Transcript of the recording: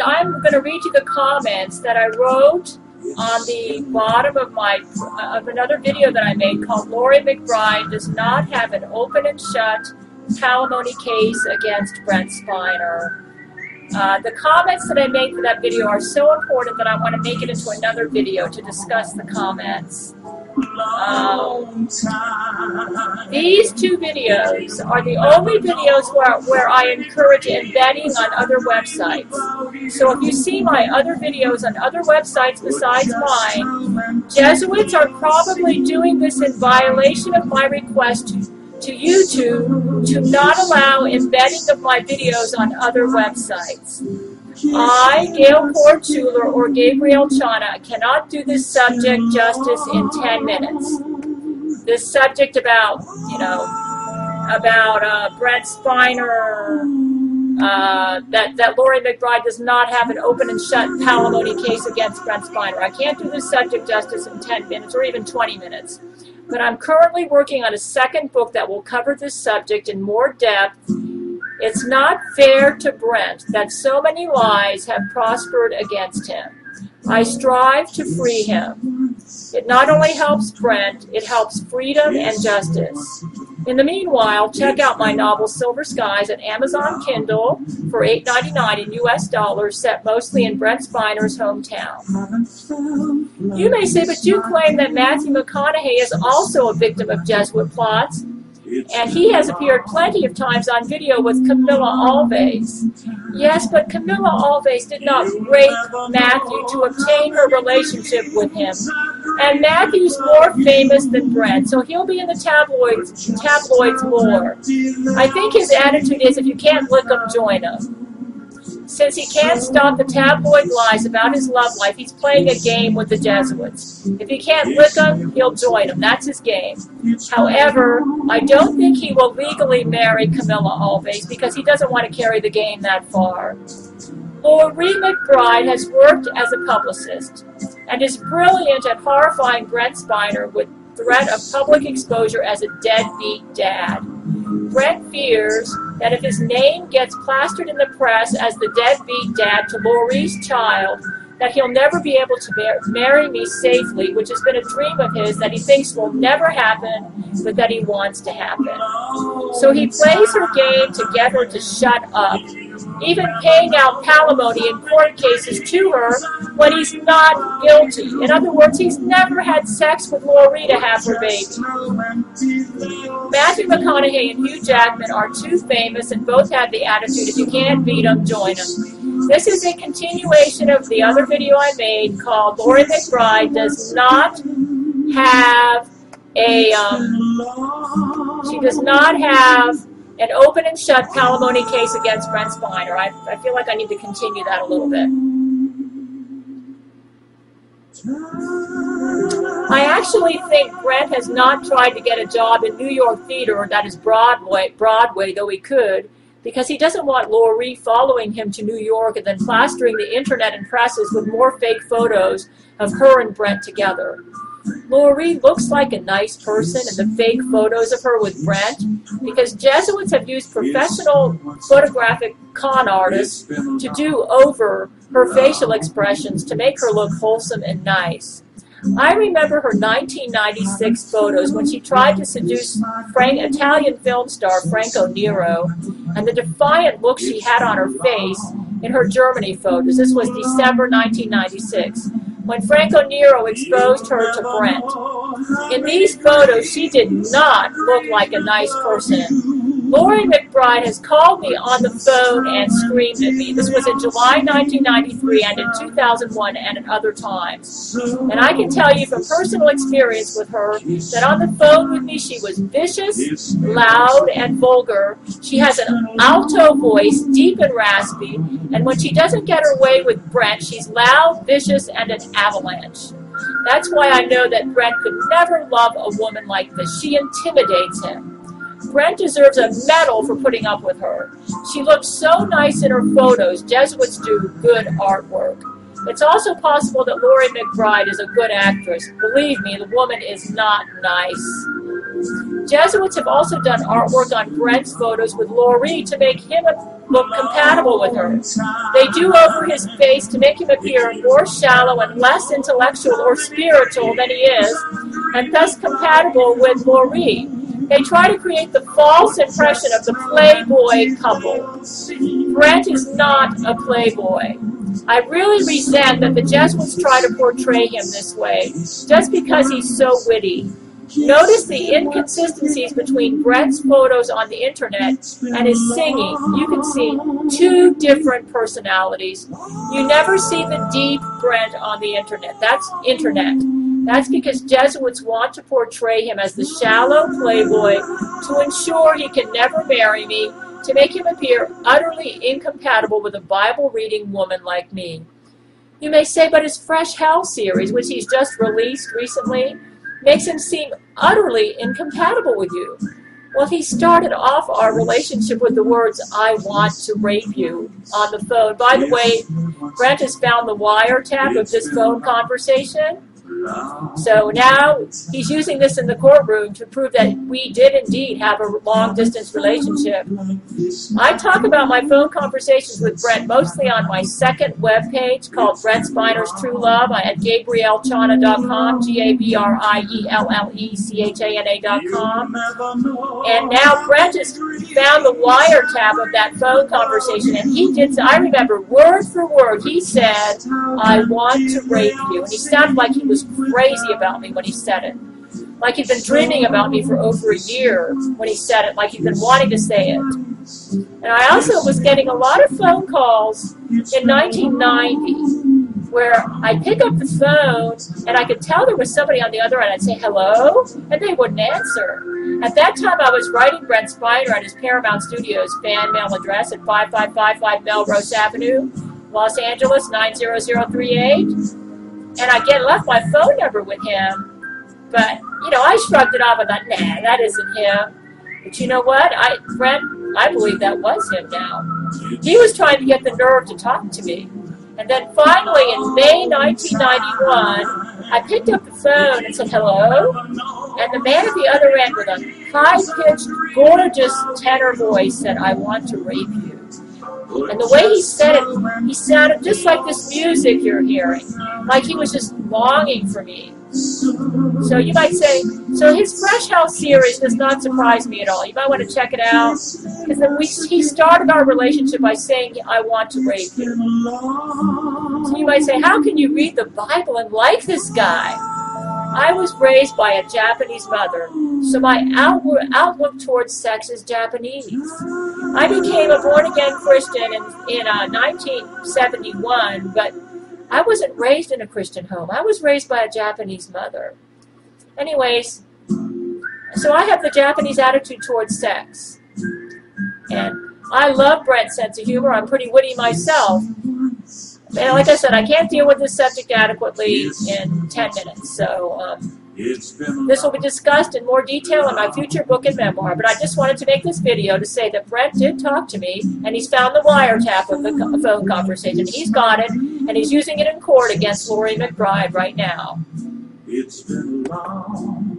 I'm going to read you the comments that I wrote on the bottom of another video that I made called Loree McBride does not have an open and shut palimony case against Brent Spiner. The comments that I made for that video are so important that I want to make it into another video to discuss the comments. These two videos are the only videos where I encourage embedding on other websites. So if you see my other videos on other websites besides mine, Jesuits are probably doing this in violation of my request to YouTube to not allow embedding of my videos on other websites. I, Gail or Gabriel Chana, cannot do this subject justice in 10 minutes. This subject about, Brent Spiner, that Loree McBride does not have an open and shut palimony case against Brent Spiner. I can't do this subject justice in 10 minutes or even 20 minutes. But I'm currently working on a second book that will cover this subject in more depth. It's not fair to Brent that so many lies have prospered against him. I strive to free him. It not only helps Brent, it helps freedom and justice. In the meanwhile, check out my novel Silver Skies at Amazon Kindle for $8.99 in US dollars, set mostly in Brent Spiner's hometown. You may say, but you claim that Matthew McConaughey is also a victim of Jesuit plots, and he has appeared plenty of times on video with Camilla Alves. Yes, but Camilla Alves did not rape Matthew to obtain her relationship with him. And Matthew's more famous than Brent, so he'll be in the tabloids more. I think his attitude is, if you can't lick him, join him. Since he can't stop the tabloid lies about his love life, he's playing a game with the Jesuits. If he can't lick them, he'll join them. That's his game. However, I don't think he will legally marry Camilla Alves because he doesn't want to carry the game that far. Loree McBride has worked as a publicist and is brilliant at horrifying Brent Spiner with threat of public exposure as a deadbeat dad. Brent fears that if his name gets plastered in the press as the deadbeat dad to Loree's child, that he'll never be able to marry me safely, which has been a dream of his that he thinks will never happen, but that he wants to happen. So he plays her game to get her to shut up, even paying out palimony in court cases to her when he's not guilty. In other words, he's never had sex with Loree to have her baby. Matthew McConaughey and Hugh Jackman are too famous and both have the attitude, if you can't beat them, join them. This is a continuation of the other video I made called Loree McBride does not have she does not have an open and shut palimony case against Brent Spiner. I feel like I need to continue that a little bit. I actually think Brent has not tried to get a job in New York theater, or that is Broadway, though he could, because he doesn't want Loree following him to New York and then plastering the internet and presses with more fake photos of her and Brent together. Loree looks like a nice person in the fake photos of her with Brent because Jesuits have used professional photographic con artists to do over her facial expressions to make her look wholesome and nice. I remember her 1996 photos when she tried to seduce Italian film star Franco Nero, and the defiant look she had on her face in her Germany photos. This was December 1996, when Franco Nero exposed her to Brent. In these photos, she did not look like a nice person. Loree McBride has called me on the phone and screamed at me. This was in July 1993 and in 2001 and at other times. And I can tell you from personal experience with her that on the phone with me she was vicious, loud, and vulgar. She has an alto voice, deep and raspy, and when she doesn't get her way with Brent, she's loud, vicious, and an avalanche. That's why I know that Brent could never love a woman like this. She intimidates him. Brent deserves a medal for putting up with her. She looks so nice in her photos. Jesuits do good artwork. It's also possible that Loree McBride is a good actress. Believe me, the woman is not nice. Jesuits have also done artwork on Brent's photos with Loree to make him look compatible with her. They do over his face to make him appear more shallow and less intellectual or spiritual than he is, and thus compatible with Loree. They try to create the false impression of the playboy couple. Brent is not a playboy. I really resent that the Jesuits try to portray him this way, just because he's so witty. Notice the inconsistencies between Brent's photos on the internet and his singing. You can see two different personalities. You never see the deep Brent on the internet. That's internet. That's because Jesuits want to portray him as the shallow playboy to ensure he can never marry me, to make him appear utterly incompatible with a Bible-reading woman like me. You may say, but his Fresh Hell series, which he's just released recently, makes him seem utterly incompatible with you. Well, he started off our relationship with the words, "I want to rape you," on the phone. By the way, Brent has found the wiretap of this phone conversation. So now he's using this in the courtroom to prove that we did indeed have a long-distance relationship. I talk about my phone conversations with Brent mostly on my second webpage called Brent Spiner's True Love at GabrielleChana.com, GabrielleChana.com. And now Brent has found the wiretap of that phone conversation, and he did, I remember word for word, he said, "I want to rape you." And he sounded like he was crazy about me when he said it. Like he'd been dreaming about me for over a year when he said it, like he'd been wanting to say it. And I also was getting a lot of phone calls in 1990 where I'd pick up the phone and I could tell there was somebody on the other end. I'd say, "Hello?" and they wouldn't answer. At that time, I was writing Brent Spiner at his Paramount Studios fan mail address at 5555 Melrose Avenue, Los Angeles, 90038. And I left my phone number with him, but, I shrugged it off and thought, nah, that isn't him. But you know what? Brent, I believe that was him now. He was trying to get the nerve to talk to me. And then finally, in May 1991, I picked up the phone and said, "Hello?" And the man at the other end with a high-pitched, gorgeous tenor voice said, "I want to rape you." And the way he said it, he sounded just like this music you're hearing, like he was just longing for me. So you might say, so his Fresh Hell series does not surprise me at all. You might want to check it out, because he started our relationship by saying, "I want to rape you." So you might say, how can you read the Bible and like this guy? I was raised by a Japanese mother, so my outlook towards sex is Japanese. I became a born-again Christian in 1971, but I wasn't raised in a Christian home. I was raised by a Japanese mother. Anyways, so I have the Japanese attitude towards sex. And I love Brent's sense of humor. I'm pretty witty myself. And like I said, I can't deal with this subject adequately in 10 minutes. So this will be discussed in more detail in my future book and memoir. But I just wanted to make this video to say that Brent did talk to me, and he's found the wiretap of the phone conversation. He's got it, and he's using it in court against Loree McBride right now. It's been long.